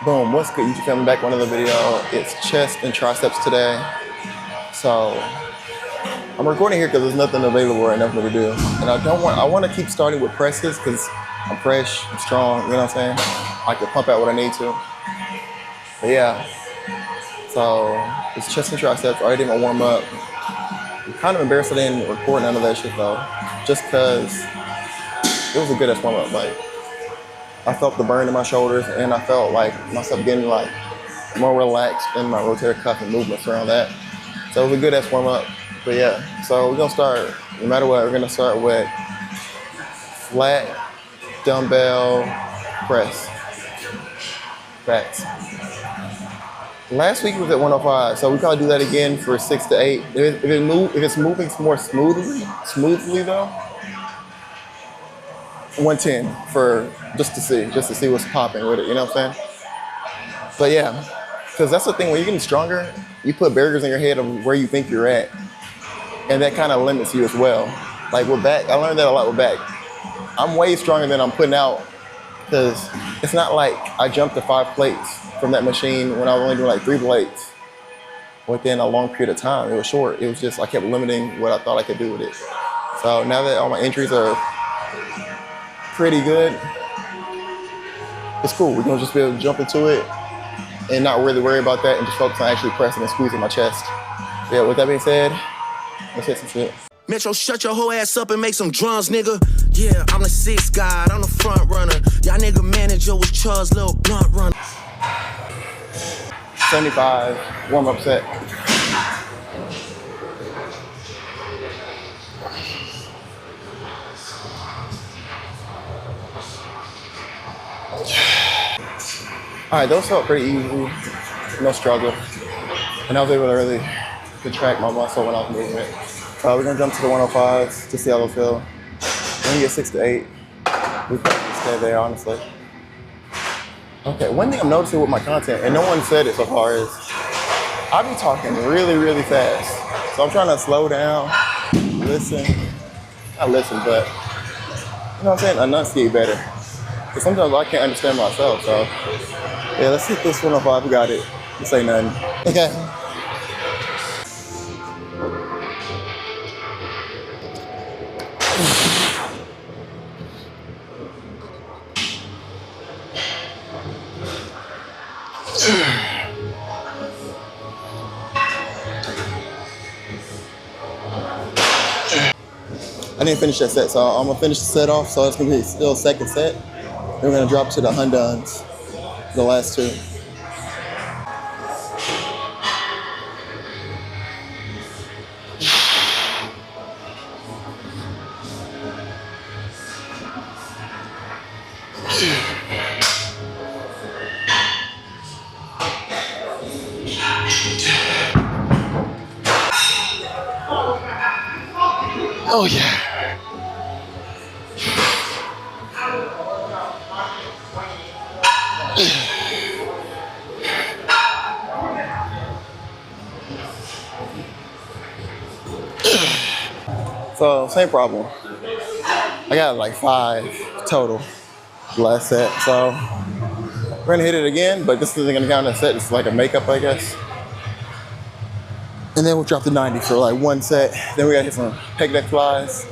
Boom, what's good YouTube family, back with another video. It's chest and triceps today. So I'm recording here because there's nothing available right now for me to do. And I want to keep starting with presses because I'm fresh, I'm strong, you know what I'm saying? I can pump out what I need to. But yeah, so it's chest and triceps. I already did my warm up. I'm kind of embarrassed I didn't record none of that shit though, just because it was a good ass warm up. Like, I felt the burn in my shoulders, and I felt like myself getting like more relaxed in my rotator cuff and movements around that. So it was a good ass warm up. But yeah, so we're gonna start, no matter what, we're gonna start with flat dumbbell press. Facts. Last week was at 105, so we probably do that again for 6 to 8. If it's moving more smoothly though, 110 for just to see what's popping with it, you know what I'm saying? But yeah, because that's the thing, when you're getting stronger, you put barriers in your head of where you think you're at, and that kind of limits you as well. Like with back, I learned that a lot with back. I'm way stronger than I'm putting out, because it's not like I jumped to 5 plates from that machine when I was only doing like 3 plates within a long period of time. It was short. It was just, I kept limiting what I thought I could do with it. So now that all my injuries are pretty good, it's cool. We're gonna just be able to jump into it and not really worry about that and just focus on actually pressing and squeezing my chest. Yeah, with that being said, let's hit some shit. Metro, shut your whole ass up and make some drums, nigga. Yeah, I'm the 6th guy, I'm the front runner. Y'all nigga manager was Chuz's little blunt runner. 75 warm-up set. All right, those felt pretty easy, no struggle. And I was able to really contract my muscle when I was moving it. We're gonna jump to the 105s to see how those feel. When you get 6 to 8, we probably stay there, honestly. Okay, one thing I'm noticing with my content, and no one said it so far, is I be talking really, really fast. So I'm trying to slow down, listen, not listen, but, you know what I'm saying, enunciate better. Because sometimes I can't understand myself, so yeah, let's hit this 105, we got it. This ain't nothing. Okay. I didn't finish that set, so I'm gonna finish the set off, so it's gonna be still a second set. Then we're gonna drop to the Hunduns, the last 2. Oh yeah. So same problem. I got like 5 total last set. So we're gonna hit it again, but this isn't gonna count as a set. It's like a makeup, I guess. And then we'll drop the 90 for like 1 set. Then we gotta hit some pec deck flies,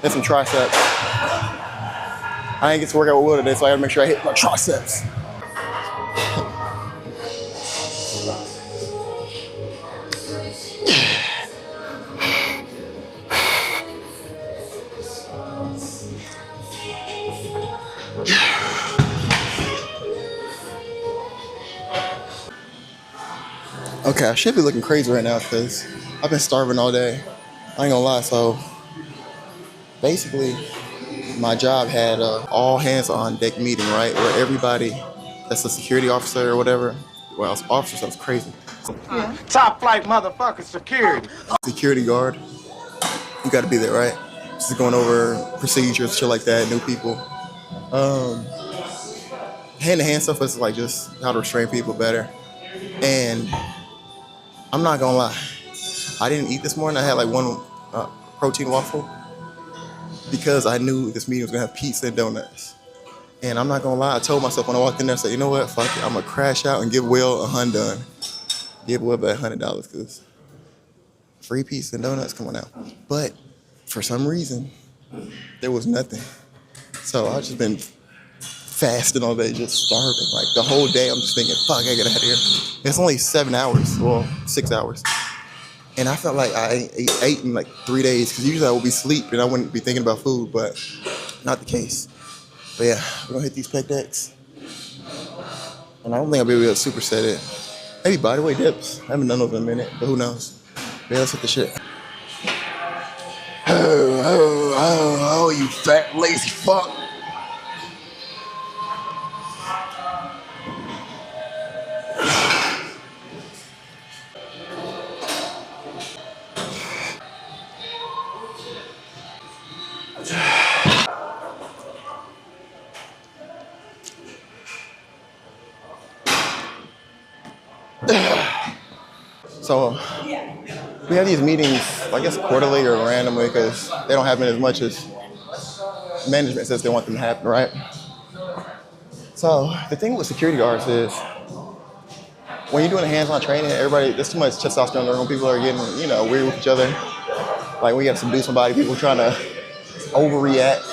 hit some triceps. I didn't get to work out with Will today, so I gotta make sure I hit my triceps. Okay, I should be looking crazy right now because I've been starving all day. I ain't gonna lie, so basically my job had all hands on deck meeting, right? Where everybody that's a security officer or whatever, well, officer sounds crazy. Yeah. Top flight motherfucker security. Security guard, you gotta be there, right? Just going over procedures, shit like that, new people. Hand-to-hand stuff is like just how to restrain people better. And I'm not gonna lie, I didn't eat this morning. I had like 1 protein waffle because I knew this meeting was gonna have pizza and donuts. And I'm not gonna lie, I told myself when I walked in there, I said, you know what, fuck it, I'm gonna crash out and give Will $100. Give Will back $100 because free pizza and donuts, come on now. But for some reason, there was nothing. So I've just been fasting all day, just starving. Like the whole day, I'm just thinking, fuck, I gotta get out of here. It's only 7 hours, well, 6 hours. And I felt like I ate in like 3 days because usually I would be asleep and I wouldn't be thinking about food, but not the case. But yeah, we're gonna hit these pec decks. And I don't think I'll be able to superset it. Maybe bodyweight dips. I haven't done those in a minute, but who knows? Yeah, let's hit the shit. Oh, you fat, lazy fuck. So we have these meetings, I guess quarterly or randomly, because they don't happen as much as management says they want them to happen, right? So the thing with security guards is when you're doing a hands-on training, everybody, there's too much testosterone in the room. People are getting, weird with each other. Like when you got to subdue somebody, people trying to overreact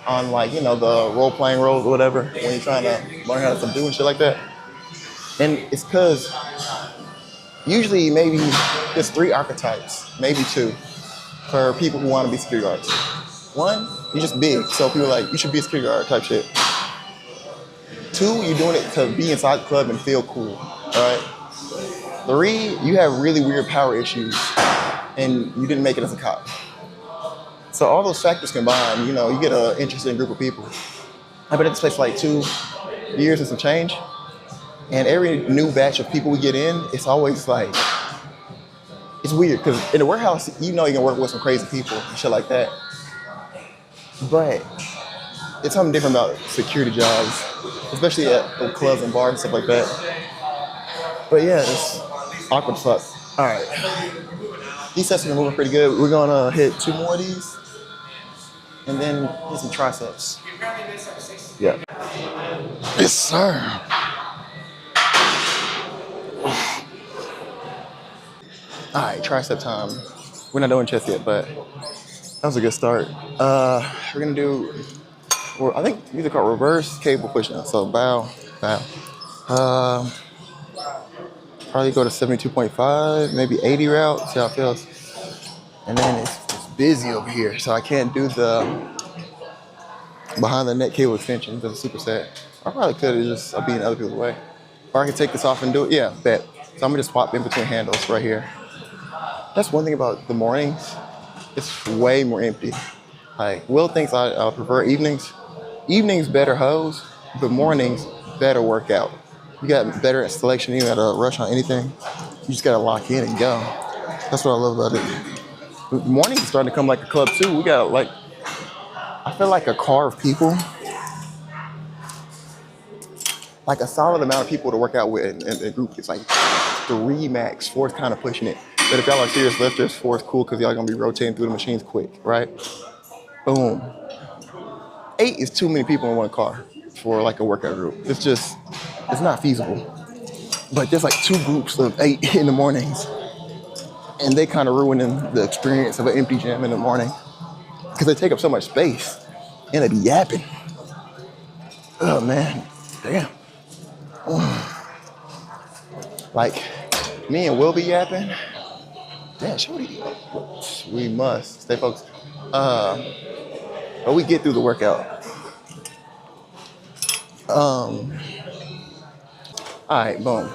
on the role-playing roles or whatever, when you're trying to learn how to subdue and shit like that. And it's because usually maybe there's 3 archetypes, maybe 2, for people who want to be security guards. 1, you're just big, so people are like, you should be a security guard type shit. 2, you're doing it to be inside the club and feel cool, all right? 3, you have really weird power issues and you didn't make it as a cop. So all those factors combined, you get an interesting group of people. I've been at this place for like 2 years and some change. And every new batch of people we get in, it's always like, it's weird because in the warehouse, you can work with some crazy people and shit like that. But it's something different about security jobs, especially at clubs and bars and stuff like that. But yeah, it's awkward as fuck. All right. These sets are moving pretty good. We're gonna hit 2 more of these and then hit some triceps. Yeah. Yes, sir. All right, tricep time. We're not doing chest yet, but that was a good start. We're gonna do, I think these are called reverse cable push-ups. So bow. Probably go to 72.5, maybe 80 route, see how it feels. And then it's busy over here, so I can't do the behind the neck cable extension because it's superset. I probably could have just be in other people's way. Or I can take this off and do it, yeah, bet. So I'm gonna just swap in between handles right here. That's one thing about the mornings, it's way more empty. Like, Will thinks I prefer evenings. Evenings better hose, but mornings better workout. You got better at selection, you don't gotta rush on anything. You just gotta lock in and go. That's what I love about it. Mornings is starting to come like a club too. We got I feel like a car of people. Like a solid amount of people to work out with in the group. It's like 3 max, 4's kind of pushing it. But if y'all are serious lifters, 4 is cool because y'all gonna be rotating through the machines quick, right? Boom. 8 is too many people in one car for like a workout group. It's not feasible. But there's like 2 groups of 8 in the mornings. And they kind of ruining the experience of an empty gym in the morning because they take up so much space and they be yapping. Oh man, damn. Like me and Will be yapping. Damn, shorty. We must stay focused. But we get through the workout. All right, boom.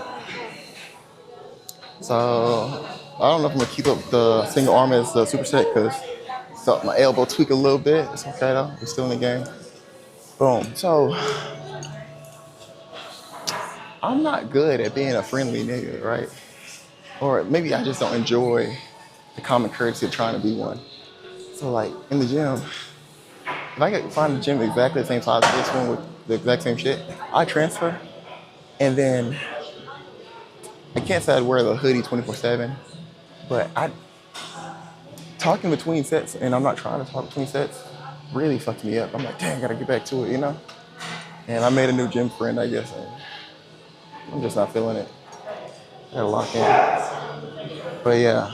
So I don't know if I'm gonna keep up the single arm as the superset because felt my elbow tweak a little bit. It's okay though. We're still in the game. Boom. So I'm not good at being a friendly nigga, right? Or maybe I just don't enjoy the common courtesy of trying to be one. So like in the gym, if I could find a gym exactly the same size as this one with the exact same shit, I transfer. And then I can't say I'd wear the hoodie 24/7, but talking between sets, and I'm not trying to talk between sets, really fucked me up. I'm like, dang, I gotta get back to it, And I made a new gym friend, I guess. And I'm just not feeling it. Gotta lock in. But yeah,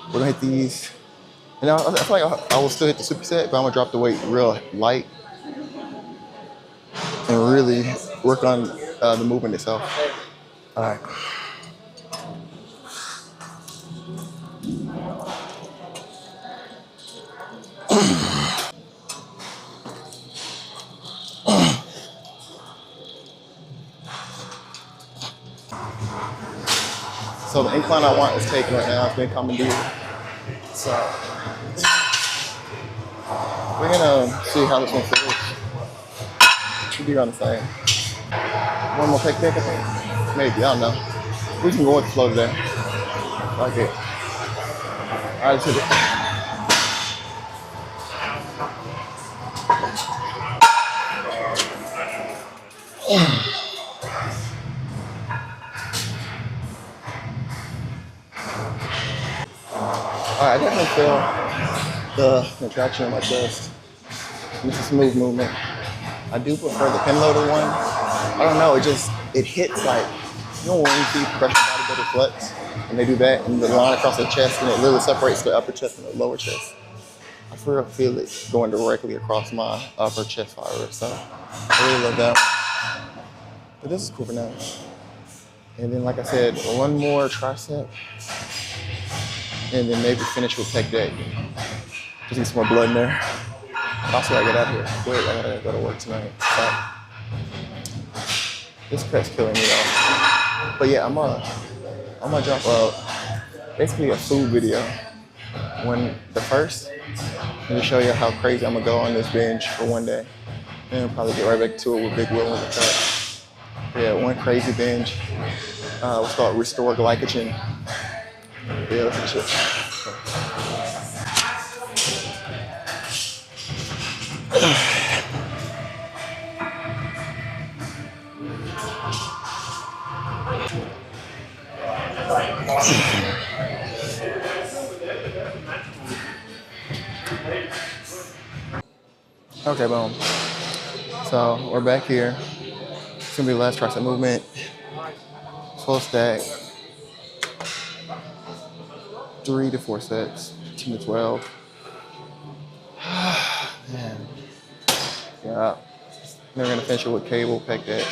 we're gonna hit these. And I feel like I will still hit the superset, but I'm gonna drop the weight real light and really work on the movement itself. All right. So the incline I want is taken right now. It's been commandeered. So we're gonna see how this one feels. Should be around the same. One more pec deck, I think. Maybe, I don't know. We can go with the flow today. Like it. All right, let's hit it. All right, I definitely feel the contraction in my chest. It's a smooth movement. I do prefer the pin loader one. I don't know, it hits like, you know when you see professional bodybuilder flex and they do that and the line across the chest and it literally separates the upper chest and the lower chest. I feel it going directly across my upper chest fiber, so I really love that. But this is cool for now. And then like I said, one more tricep and then maybe finish with pec deck. Just need some more blood in there. Also, I get out of here quick. I gotta go to work tonight. So, this cut's killing me though. But yeah, I'm gonna drop basically a food video when the first, and to show you how crazy I'm gonna go on this binge for one day. And I'll probably get right back to it with Big Will on the cut. Yeah, one crazy binge. What's called Restore Glycogen. Yeah, that's the shit. Okay, boom. So we're back here. It's gonna be the last tricep movement. Full stack. 3 to 4 sets, 10 to 12. Man. Yeah. Then we're gonna finish it with cable, pec deck,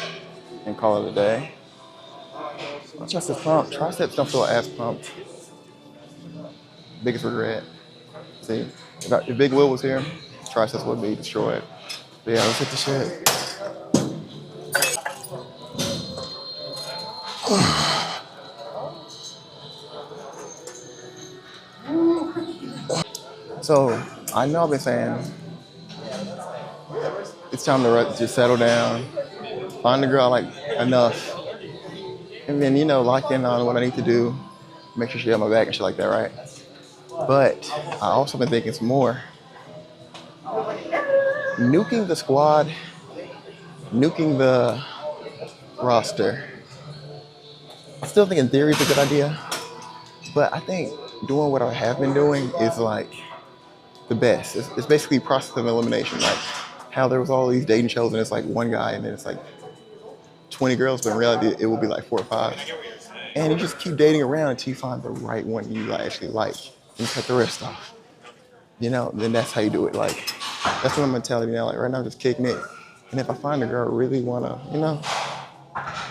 and call it a day. My chest is pumped. Triceps don't feel as pumped. Biggest regret. See, if Big Will was here, triceps would be destroyed. But yeah, let's hit the shit. So I know I've been saying it's time to just settle down, find a girl I like enough, and then, you know, lock in on what I need to do, make sure she has my back and shit like that, right? But I also been thinking some more. Nuking the squad, nuking the roster. I still think in theory it's a good idea, but I think doing what I have been doing is like the best. It's basically process of elimination. Like how there was all these dating shows and it's like one guy and then it's like 20 girls, but in reality it will be like 4 or 5. And you just keep dating around until you find the right one you actually like. And cut the rest off. You know, then that's how you do it. Like, that's my mentality now. Like right now I'm just kicking it. And if I find a girl I really wanna, you know,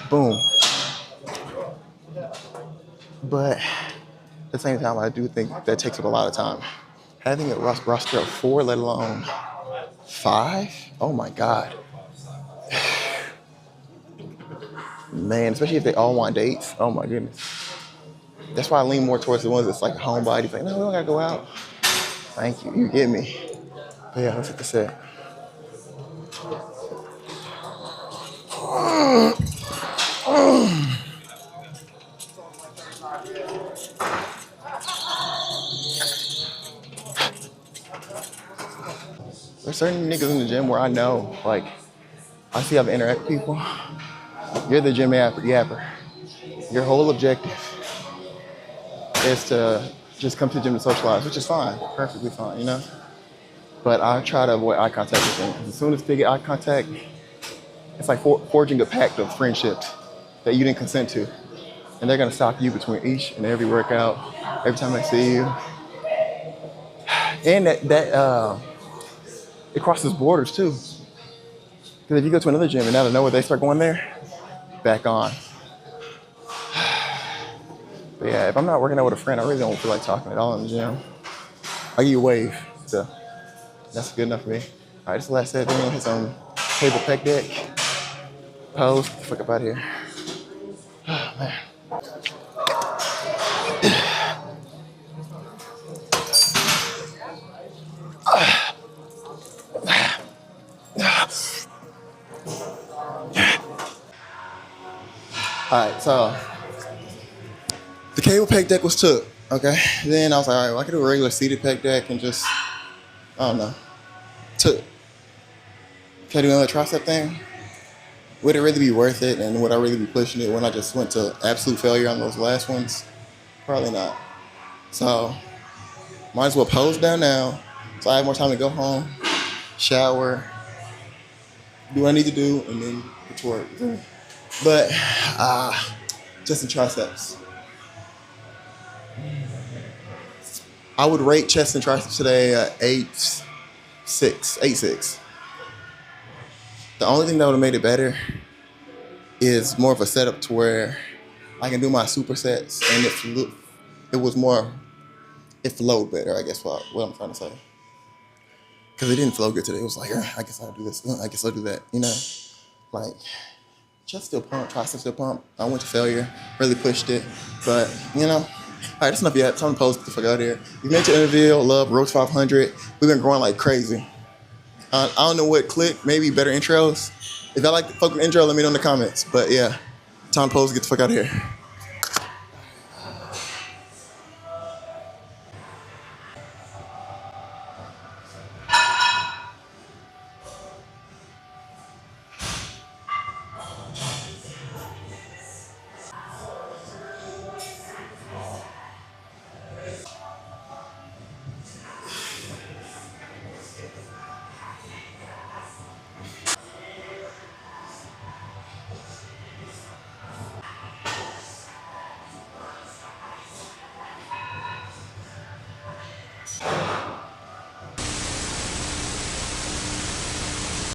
boom. But at the same time, I do think that takes up a lot of time. Having a roster of 4, let alone 5, oh my God. Man, especially if they all want dates, oh my goodness. That's why I lean more towards the ones that's like homebodies. Like, no, we don't gotta go out. Thank you, you get me. But yeah, let's hit the set. There's certain niggas in the gym where I know, like, I see how they interact with people. You're the gym yapper. Your whole objective is to just come to the gym to socialize, which is fine, perfectly fine, you know? But I try to avoid eye contact with them. As soon as they get eye contact, It's like forging a pact of friendship that you didn't consent to. And they're gonna stalk you between each and every workout, every time they see you. And it crosses borders too. Because if you go to another gym and out of nowhere they start going there, back on. But yeah, if I'm not working out with a friend, I really don't feel like talking at all in the gym. I give you a wave, so that's good enough for me. All right, this is the last set. Then hit some cable pec deck. Pose, get the fuck up out of here. Oh, man. All right, so the cable pec deck was took, okay? Then I was like, all right, well, I could do a regular seated pec deck and just, I don't know, took. Can I do another tricep thing? Would it really be worth it, and would I really be pushing it when I just went to absolute failure on those last ones? Probably not. So, might as well pose down now, so I have more time to go home, shower, do what I need to do, and then get to work. But, just in triceps. I would rate chest and triceps today at 8.6. The only thing that would have made it better is more of a setup to where I can do my supersets, and it flowed better, I guess, what I'm trying to say. Because it didn't flow good today. It was like, I guess I'll do this, I guess I'll do that, you know? Like, chest still pump, tricep still pump. I went to failure, really pushed it, but, you know. All right, that's enough yet. Time to post the fuck out here. You made your interview, love, Roach 500. We've been growing like crazy. I don't know what clicked, maybe better intros. If y'all like the fucking intro, let me know in the comments. But yeah, time to post, get the fuck out of here.